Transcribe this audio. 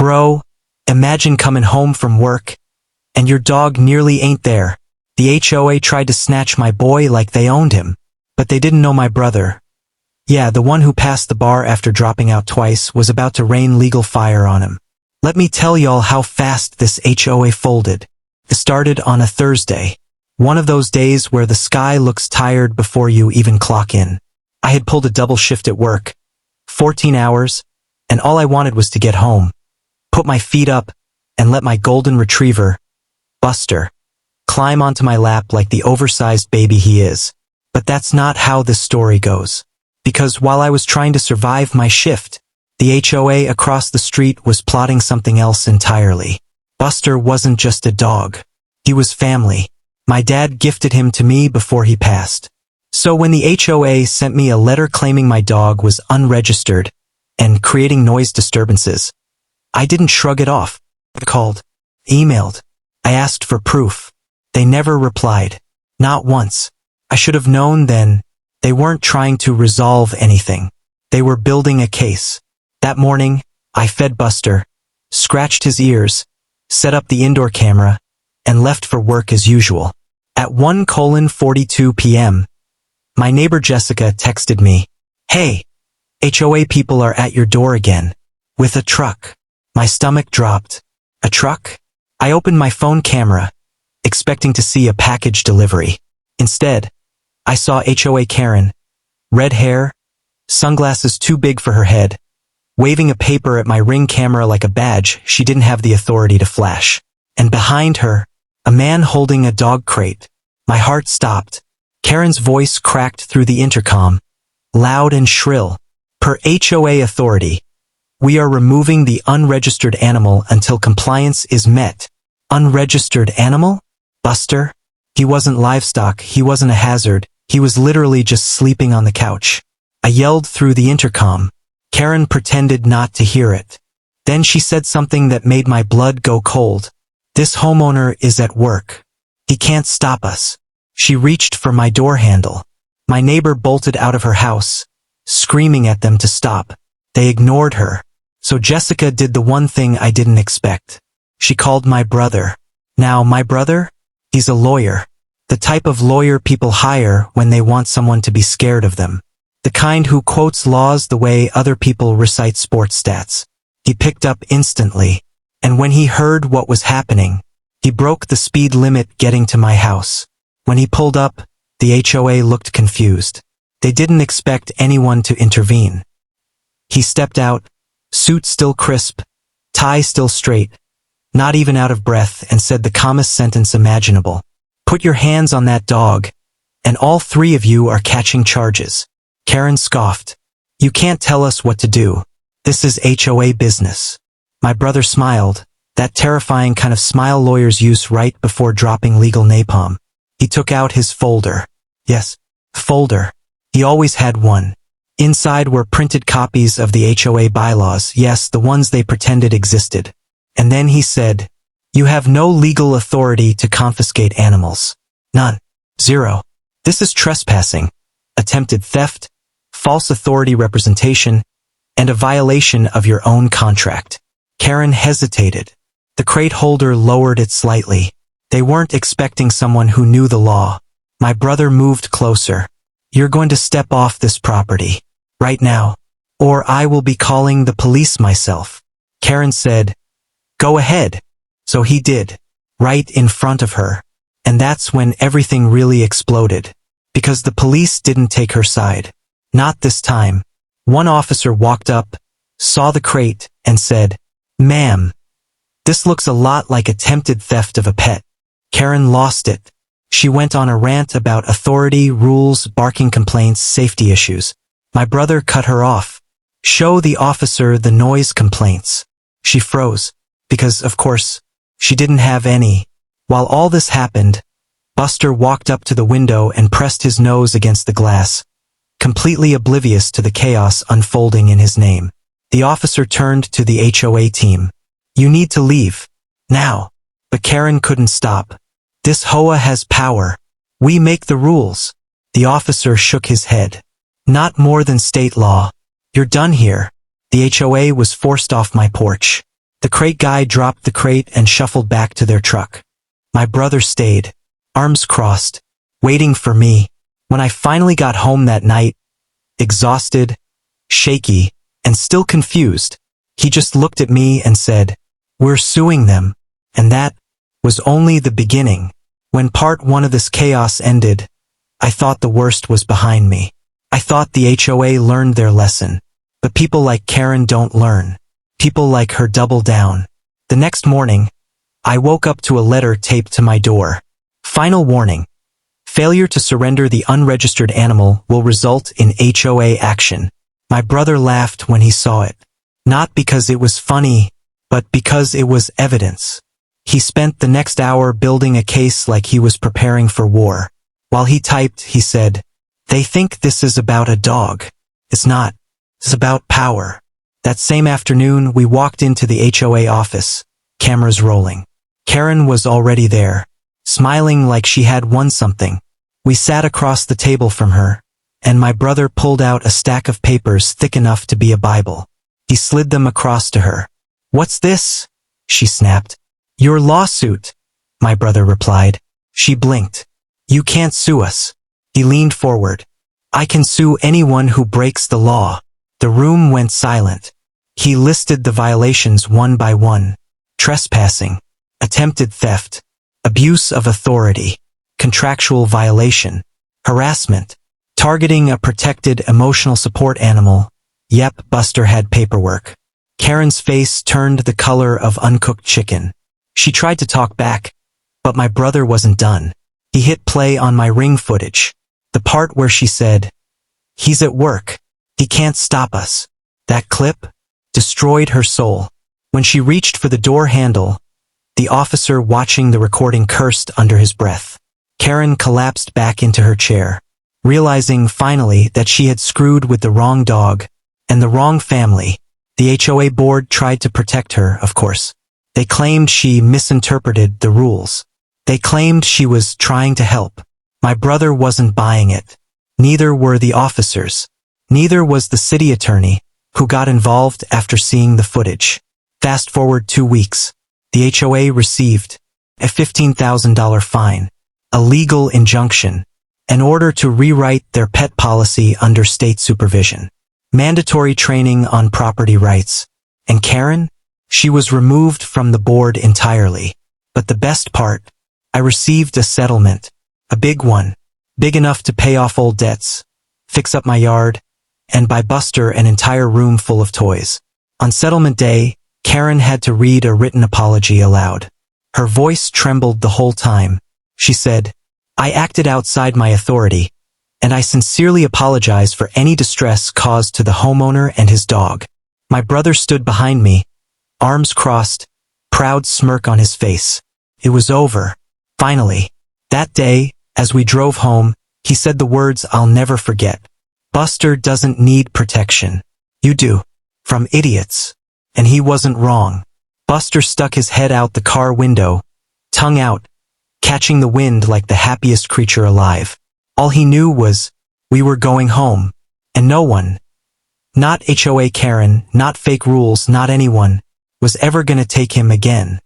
Bro, imagine coming home from work, and your dog nearly ain't there. The HOA tried to snatch my boy like they owned him, but they didn't know my brother. Yeah, the one who passed the bar after dropping out twice was about to rain legal fire on him. Let me tell y'all how fast this HOA folded. It started on a Thursday. One of those days where the sky looks tired before you even clock in. I had pulled a double shift at work, 14 hours, and all I wanted was to get home, put my feet up, and let my golden retriever, Buster, climb onto my lap like the oversized baby he is. But that's not how this story goes. Because while I was trying to survive my shift, the HOA across the street was plotting something else entirely. Buster wasn't just a dog. He was family. My dad gifted him to me before he passed. So when the HOA sent me a letter claiming my dog was unregistered and creating noise disturbances, I didn't shrug it off. I called, emailed. I asked for proof. They never replied. Not once. I should have known then. They weren't trying to resolve anything. They were building a case. That morning, I fed Buster, scratched his ears, set up the indoor camera, and left for work as usual. At 1:42 p.m., my neighbor Jessica texted me, "Hey, HOA people are at your door again, with a truck." My stomach dropped. A truck? I opened my phone camera, expecting to see a package delivery. Instead, I saw HOA Karen, red hair, sunglasses too big for her head, waving a paper at my Ring camera like a badge she didn't have the authority to flash. And behind her, a man holding a dog crate. My heart stopped. Karen's voice cracked through the intercom, loud and shrill. Per HOA authority, we are removing the unregistered animal until compliance is met. Unregistered animal? Buster? He wasn't livestock, he wasn't a hazard, he was literally just sleeping on the couch. I yelled through the intercom. Karen pretended not to hear it. Then she said something that made my blood go cold. "This homeowner is at work. He can't stop us." She reached for my door handle. My neighbor bolted out of her house, screaming at them to stop. They ignored her. So Jessica did the one thing I didn't expect. She called my brother. Now, my brother? He's a lawyer. The type of lawyer people hire when they want someone to be scared of them. The kind who quotes laws the way other people recite sports stats. He picked up instantly. And when he heard what was happening, he broke the speed limit getting to my house. When he pulled up, the HOA looked confused. They didn't expect anyone to intervene. He stepped out, suit still crisp, tie still straight, not even out of breath, and said the calmest sentence imaginable. "Put your hands on that dog, and all three of you are catching charges." Karen scoffed. "You can't tell us what to do. This is HOA business." My brother smiled, that terrifying kind of smile lawyers use right before dropping legal napalm. He took out his folder. Yes, folder. He always had one. Inside were printed copies of the HOA bylaws, yes, the ones they pretended existed. And then he said, "You have no legal authority to confiscate animals. None. Zero. This is trespassing, attempted theft, false authority representation, and a violation of your own contract." Karen hesitated. The crate holder lowered it slightly. They weren't expecting someone who knew the law. My brother moved closer. "You're going to step off this property. Right now. Or I will be calling the police myself." Karen said, "Go ahead." So he did. Right in front of her. And that's when everything really exploded. Because the police didn't take her side. Not this time. One officer walked up, saw the crate, and said, "Ma'am, this looks a lot like attempted theft of a pet." Karen lost it. She went on a rant about authority, rules, barking complaints, safety issues. My brother cut her off. "Show the officer the noise complaints." She froze, because, of course, she didn't have any. While all this happened, Buster walked up to the window and pressed his nose against the glass, completely oblivious to the chaos unfolding in his name. The officer turned to the HOA team. "You need to leave. Now." But Karen couldn't stop. "This HOA has power. We make the rules." The officer shook his head. "Not more than state law. You're done here." The HOA was forced off my porch. The crate guy dropped the crate and shuffled back to their truck. My brother stayed, arms crossed, waiting for me. When I finally got home that night, exhausted, shaky, and still confused, he just looked at me and said, "We're suing them." And that was only the beginning. When part one of this chaos ended, I thought the worst was behind me. I thought the HOA learned their lesson. But people like Karen don't learn. People like her double down. The next morning, I woke up to a letter taped to my door. Final warning. Failure to surrender the unregistered animal will result in HOA action. My brother laughed when he saw it. Not because it was funny, but because it was evidence. He spent the next hour building a case like he was preparing for war. While he typed, he said, "They think this is about a dog. It's not. It's about power." That same afternoon, we walked into the HOA office, cameras rolling. Karen was already there, smiling like she had won something. We sat across the table from her, and my brother pulled out a stack of papers thick enough to be a Bible. He slid them across to her. "What's this?" she snapped. "Your lawsuit," my brother replied. She blinked. "You can't sue us." He leaned forward. "I can sue anyone who breaks the law." The room went silent. He listed the violations one by one. Trespassing, attempted theft, abuse of authority, contractual violation, harassment, targeting a protected emotional support animal. Yep, Buster had paperwork. Karen's face turned the color of uncooked chicken. She tried to talk back, but my brother wasn't done. He hit play on my ring footage. The part where she said, "He's at work. He can't stop us." That clip destroyed her soul. When she reached for the door handle, the officer watching the recording cursed under his breath. Karen collapsed back into her chair, realizing finally that she had screwed with the wrong dog and the wrong family. The HOA board tried to protect her, of course. They claimed she misinterpreted the rules. They claimed she was trying to help. My brother wasn't buying it. Neither were the officers. Neither was the city attorney, who got involved after seeing the footage. Fast forward 2 weeks. The HOA received a $15,000 fine, a legal injunction, an order to rewrite their pet policy under state supervision, mandatory training on property rights. And Karen? She was removed from the board entirely. But the best part, I received a settlement, a big one, big enough to pay off old debts, fix up my yard, and buy Buster an entire room full of toys. On settlement day, Karen had to read a written apology aloud. Her voice trembled the whole time. She said, "I acted outside my authority, and I sincerely apologize for any distress caused to the homeowner and his dog." My brother stood behind me, arms crossed, proud smirk on his face. It was over. Finally. That day, as we drove home, he said the words I'll never forget. "Buster doesn't need protection. You do. From idiots." And he wasn't wrong. Buster stuck his head out the car window, tongue out, catching the wind like the happiest creature alive. All he knew was, we were going home. And no one, not HOA Karen, not fake rules, not anyone, was ever gonna take him again.